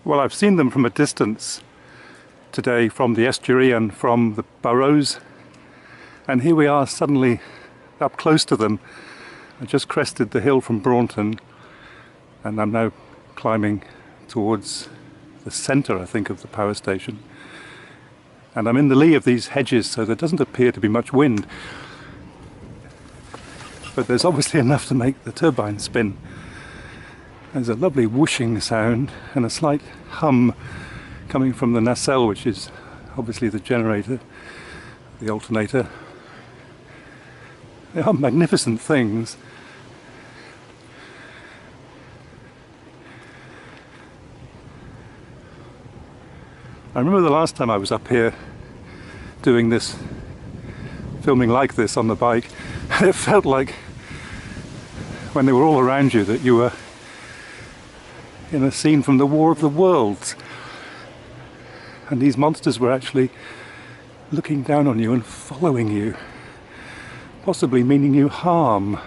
Well, I've seen them from a distance today, from the estuary and from the burrows, and here we are suddenly up close to them. I just crested the hill from Braunton and I'm now climbing towards the centre, I think, of the power station, and I'm in the lee of these hedges, so there doesn't appear to be much wind, but there's obviously enough to make the turbine spin. There's a lovely whooshing sound and a slight hum coming from the nacelle, which is obviously the generator, the alternator. They are magnificent things. I remember the last time I was up here doing this, filming like this on the bike, and it felt like, when they were all around you, that you were in a scene from the War of the Worlds, and these monsters were actually looking down on you and following you, possibly meaning you harm.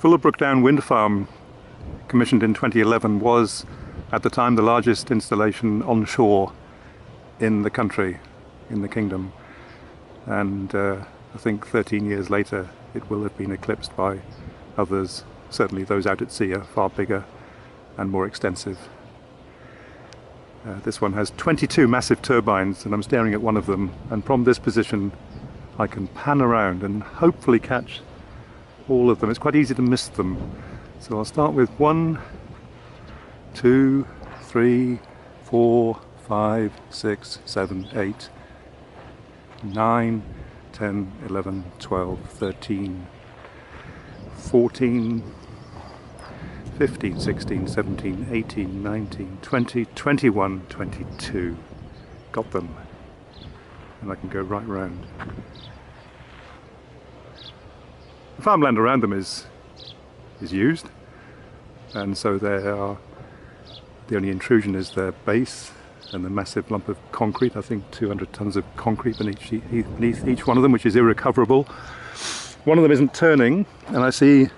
Fullabrook Down Wind Farm, commissioned in 2011, was at the time the largest installation onshore in the country, in the kingdom, and I think 13 years later it will have been eclipsed by others. Certainly those out at sea are far bigger and more extensive. This one has 22 massive turbines, and I'm staring at one of them, and from this position I can pan around and hopefully catch all of them. It's quite easy to miss them. So I'll start with 1, 2, 3, 4, 5, 6, 7, 8, 9, 10, 11, 12, 13, 14, 15, 16, 17, 18, 19, 20, 21, 22. Got them. And I can go right round. The farmland around them is used, and so they are, the only intrusion is their base and the massive lump of concrete, I think 200 tons of concrete beneath each one of them, which is irrecoverable. One of them isn't turning, and I see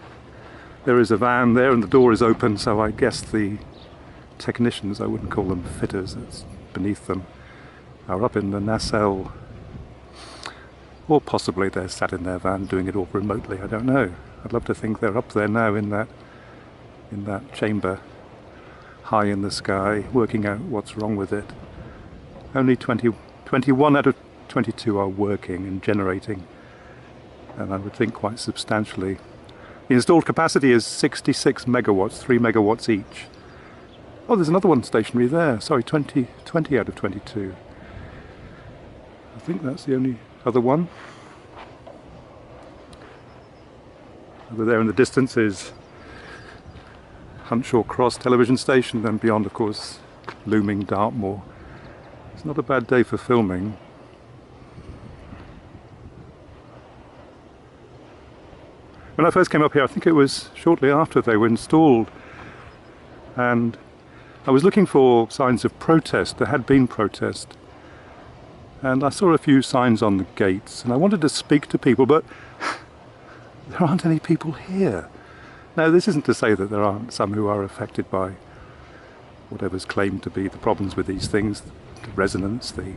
there is a van there and the door is open, so I guess the technicians, I wouldn't call them fitters, that's beneath them, are up in the nacelle. Or possibly they're sat in their van doing it all remotely, I don't know. I'd love to think they're up there now in that chamber, high in the sky, working out what's wrong with it. Only 21 out of 22 are working and generating, and I would think quite substantially. The installed capacity is 66 megawatts, 3 megawatts each. Oh, there's another one stationary there. Sorry, 20 out of 22. I think that's the only other one. Over there in the distance is Huntshaw Cross television station, then beyond, of course, looming Dartmoor. It's not a bad day for filming. When I first came up here, I think it was shortly after they were installed, and I was looking for signs of protest. There had been protest, and I saw a few signs on the gates, and I wanted to speak to people, but there aren't any people here. Now, this isn't to say that there aren't some who are affected by whatever's claimed to be the problems with these things, the resonance, the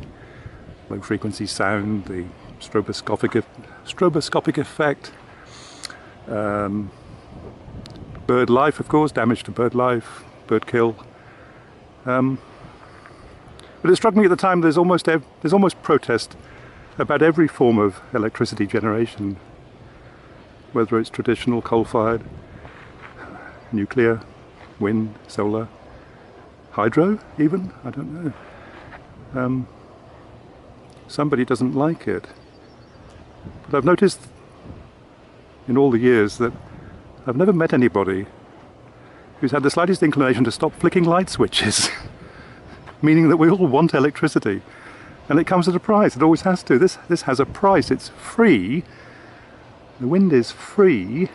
low frequency sound, the stroboscopic effect, bird life, of course, damage to bird life, bird kill. But it struck me at the time there's almost protest about every form of electricity generation, whether it's traditional, coal-fired, nuclear, wind, solar, hydro even, I don't know. Somebody doesn't like it. But I've noticed in all the years that I've never met anybody who's had the slightest inclination to stop flicking light switches, meaning that we all want electricity. And it comes at a price, it always has to. This has a price, it's free. The wind is free.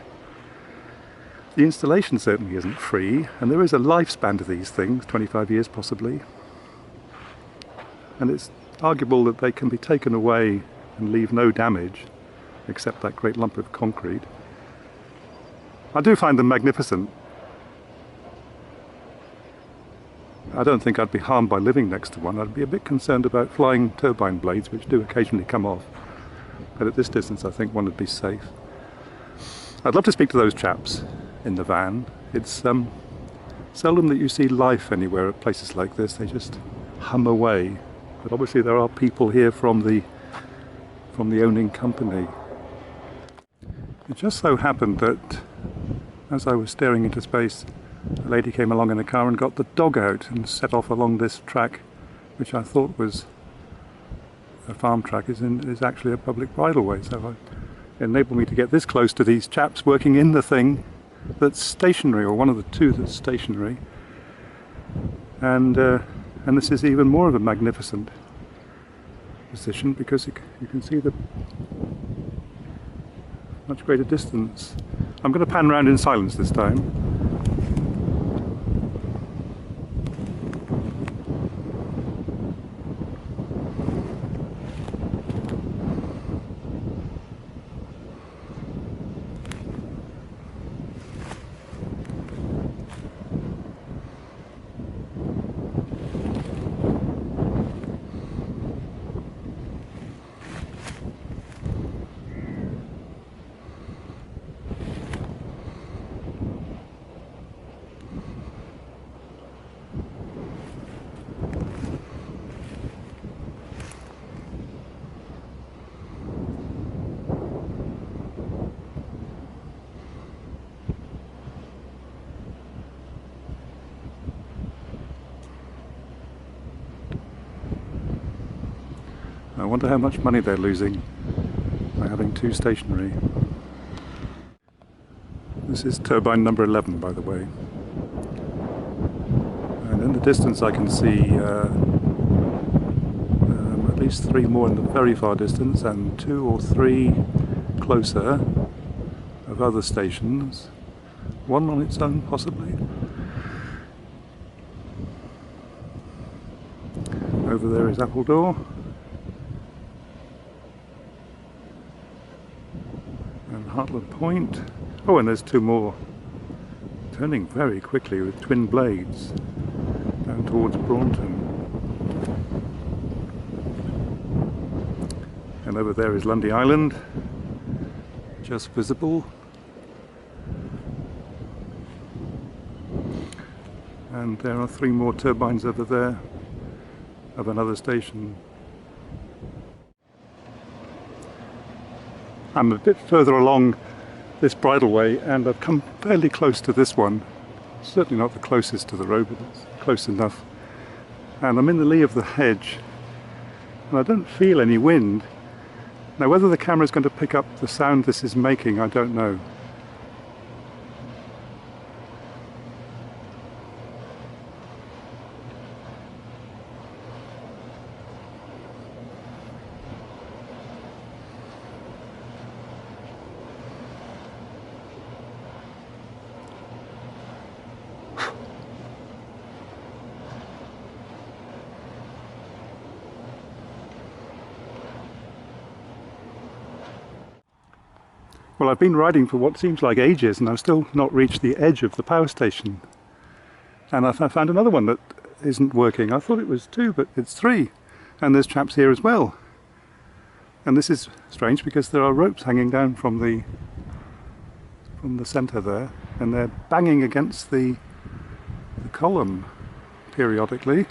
The installation certainly isn't free, and there is a lifespan to these things, 25 years possibly. And it's arguable that they can be taken away and leave no damage, except that great lump of concrete. I do find them magnificent. I don't think I'd be harmed by living next to one. I'd be a bit concerned about flying turbine blades, which do occasionally come off. But at this distance I think one would be safe. I'd love to speak to those chaps in the van. It's seldom that you see life anywhere at places like this. They just hum away. But obviously there are people here from the owning company. It just so happened that as I was staring into space, a lady came along in a car and got the dog out and set off along this track, which I thought was a farm track, is actually a public bridleway. So it enabled me to get this close to these chaps working in the thing that's stationary, or one of the two that's stationary. And this is even more of a magnificent position because you can see the much greater distance. I'm going to pan around in silence this time. I wonder how much money they're losing by having two stationary. This is turbine number 11, by the way. And in the distance I can see at least 3 more in the very far distance and 2 or 3 closer of other stations. One on its own possibly. Over there is Appledore. Hartland Point. Oh, and there's 2 more turning very quickly with twin blades down towards Braunton. And over there is Lundy Island, just visible. And there are 3 more turbines over there of another station. I'm a bit further along this bridleway and I've come fairly close to this one. Certainly not the closest to the road, but it's close enough. And I'm in the lee of the hedge and I don't feel any wind. Now whether the camera is going to pick up the sound this is making, I don't know. Well, I've been riding for what seems like ages and I've still not reached the edge of the power station. And I found another one that isn't working. I thought it was 2, but it's 3. And there's chaps here as well. And this is strange because there are ropes hanging down from the centre there, and they're banging against the column periodically.